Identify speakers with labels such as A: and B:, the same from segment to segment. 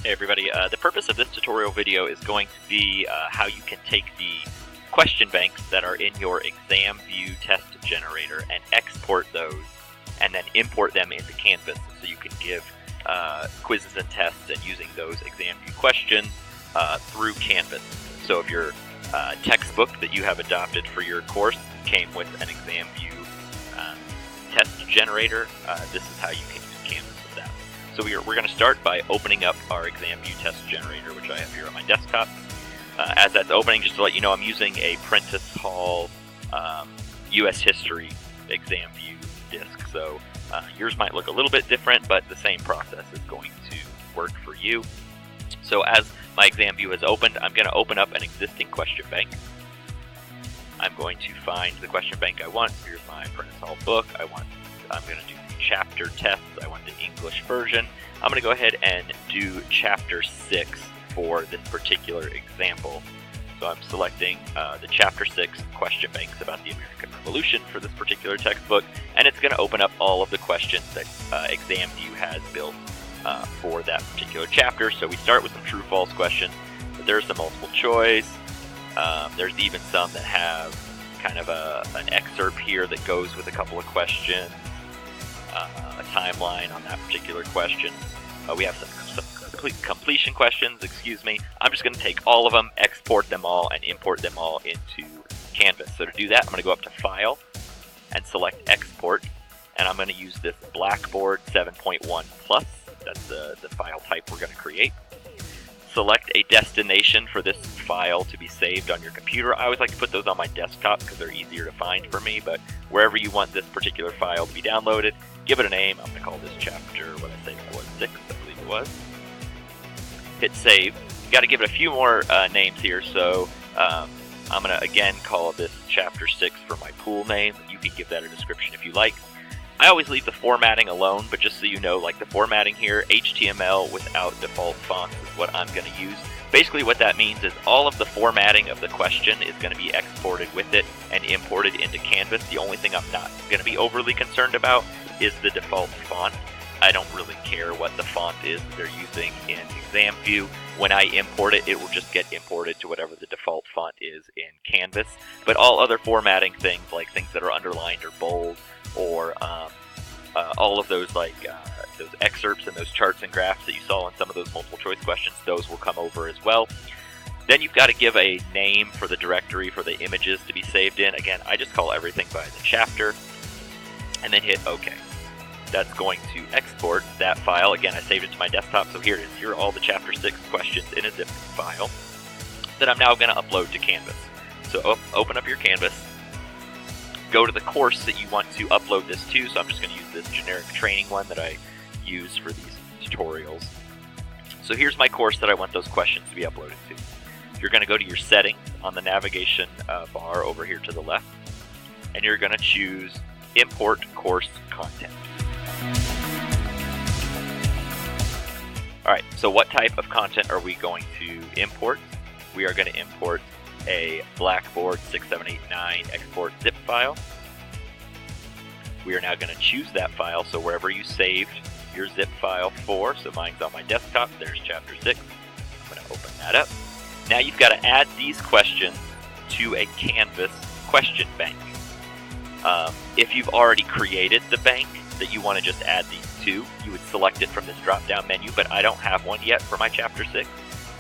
A: Hey everybody, the purpose of this tutorial video is going to be how you can take the question banks that are in your ExamView test generator and export those and then import them into Canvas so you can give quizzes and tests and using those ExamView questions through Canvas. So if your textbook that you have adopted for your course came with an ExamView test generator, this is how you can use Canvas with that. So we're going to start by opening up our ExamView test generator, which I have here on my desktop. As that's opening, just to let you know, I'm using a Prentice Hall U.S. History ExamView disk. So yours might look a little bit different, but the same process is going to work for you. So as my ExamView is opened, I'm going to open up an existing question bank. I'm going to find the question bank I want. Here's my Prentice Hall book. I'm going to do the chapter tests. I want the English version. I'm going to go ahead and do chapter 6 for this particular example. So I'm selecting the chapter 6 question banks about the American Revolution for this particular textbook, and it's going to open up all of the questions that ExamView has built for that particular chapter. So we start with some true-false questions, but there's some multiple choice. There's even some that have kind of an excerpt here that goes with a couple of questions, a timeline on that particular question. We have some completion questions, I'm just going to take all of them, export them all, and import them all into Canvas. So to do that, I'm going to go up to File and select Export, and I'm going to use this Blackboard 7.1 Plus. That's the file type we're going to create. Select a destination for this file to be saved on your computer. I always like to put those on my desktop because they're easier to find for me, but wherever you want this particular file to be downloaded, give it a name. I'm going to call this chapter, what I say that was, 6, I believe it was. Hit save. You got to give it a few more names here, so I'm going to again call this chapter 6 for my pool name. You can give that a description if you like. I always leave the formatting alone, but just so you know, like the formatting here, HTML without default fonts is what I'm going to use. Basically what that means is all of the formatting of the question is going to be exported with it and imported into Canvas. The only thing I'm not going to be overly concerned about is the default font. I don't really care what the font is that they're using in ExamView. When I import it, it will just get imported to whatever the default font is in Canvas. But all other formatting things, like things that are underlined or bold, or all of those those excerpts and those charts and graphs that you saw in some of those multiple choice questions, those will come over as well. Then you've got to give a name for the directory for the images to be saved in. Again, I just call everything by the chapter, and then hit OK. That's going to export that file. Again, I saved it to my desktop, so here it is. Here are all the chapter 6 questions in a zip file that I'm now going to upload to Canvas. So open up your Canvas. Go to the course that you want to upload this to. So I'm just going to use this generic training one that I use for these tutorials. So here's my course that I want those questions to be uploaded to. You're going to go to your settings on the navigation bar over here to the left, and you're going to choose Import Course Content. Alright, so what type of content are we going to import? We are going to import a Blackboard 6789 export zip file. We are now going to choose that file, so wherever you saved your zip file for, so mine's on my desktop, there's chapter 6. I'm going to open that up. Now you've got to add these questions to a Canvas question bank. If you've already created the bank that you want to just add these to, you would select it from this drop-down menu, but I don't have one yet for my chapter 6,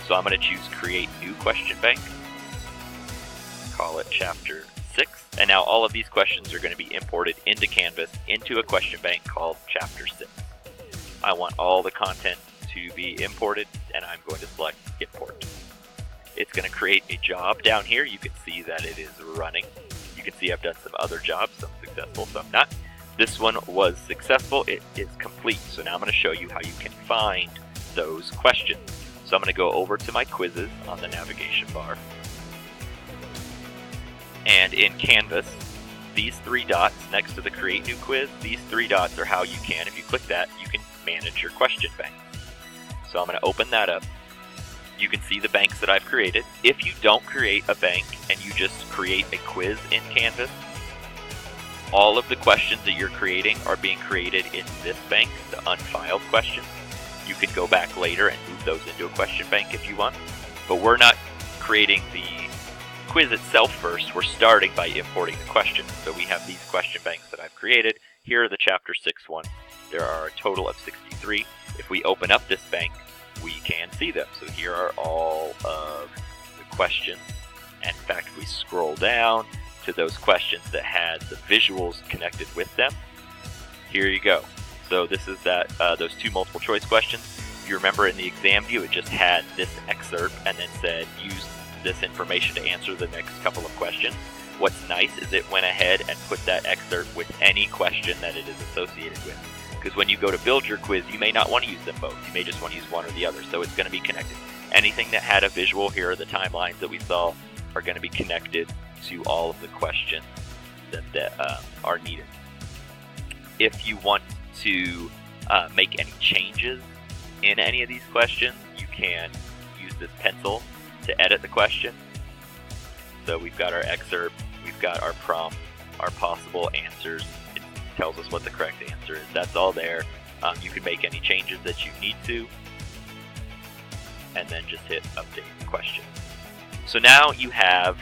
A: so I'm going to choose Create New Question Bank. Call it chapter 6, and now all of these questions are going to be imported into Canvas into a question bank called chapter 6. I want all the content to be imported, and I'm going to select Import. It's going to create a job down here. You can see that it is running. You can see I've done some other jobs, some successful, some not. This one was successful. It is complete. So now I'm going to show you how you can find those questions. So I'm going to go over to my quizzes on the navigation bar. And in Canvas, these 3 dots next to the Create New Quiz, these 3 dots are how you can, if you click that, you can manage your question bank. So I'm going to open that up. You can see the banks that I've created. If you don't create a bank and you just create a quiz in Canvas, all of the questions that you're creating are being created in this bank, the unfiled questions. You can go back later and move those into a question bank if you want, but we're not creating the quiz itself first. We're starting by importing the questions. So we have these question banks that I've created. Here are the Chapter 6 ones. There are a total of 63. If we open up this bank, we can see them. So here are all of the questions. And in fact, if we scroll down to those questions that had the visuals connected with them, here you go. So this is those 2 multiple choice questions. If you remember in the exam view, it just had this excerpt and then said use this information to answer the next couple of questions. What's nice is it went ahead and put that excerpt with any question that it is associated with. Because when you go to build your quiz, you may not want to use them both. You may just want to use one or the other. So it's going to be connected. Anything that had a visual, here are the timelines that we saw, are going to be connected to all of the questions that are needed. If you want to make any changes in any of these questions, you can use this pencil to edit the question. So we've got our excerpt, we've got our prompt, our possible answers. It tells us what the correct answer is. That's all there. You can make any changes that you need to, and then just hit update question. So now you have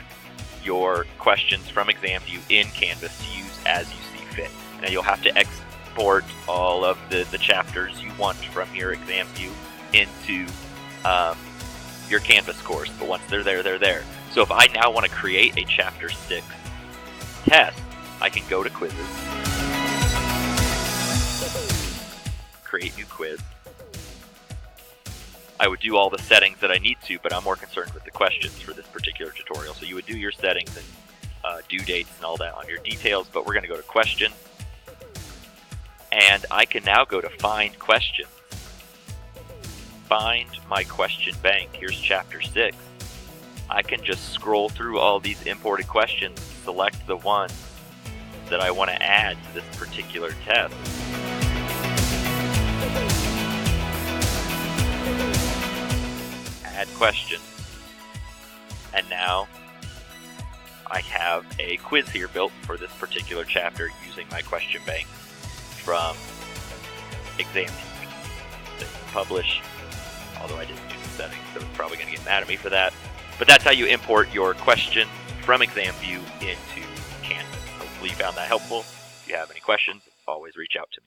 A: your questions from ExamView in Canvas to use as you see fit. Now you'll have to export all of the chapters you want from your ExamView into your Canvas course, but once they're there, they're there. So if I now want to create a Chapter 6 test, I can go to Quizzes, create new quiz. I would do all the settings that I need to, but I'm more concerned with the questions for this particular tutorial. So you would do your settings and due dates and all that on your details, but we're going to go to Question. And I can now go to Find Questions. Find my question bank. Here's Chapter 6. I can just scroll through all these imported questions, select the ones that I want to add to this particular test. Add question. And now I have a quiz here built for this particular chapter using my question bank from ExamView. Publish. Although I didn't do the settings, so it's probably going to get mad at me for that. But that's how you import your question from ExamView into Canvas. Hopefully you found that helpful. If you have any questions, always reach out to me.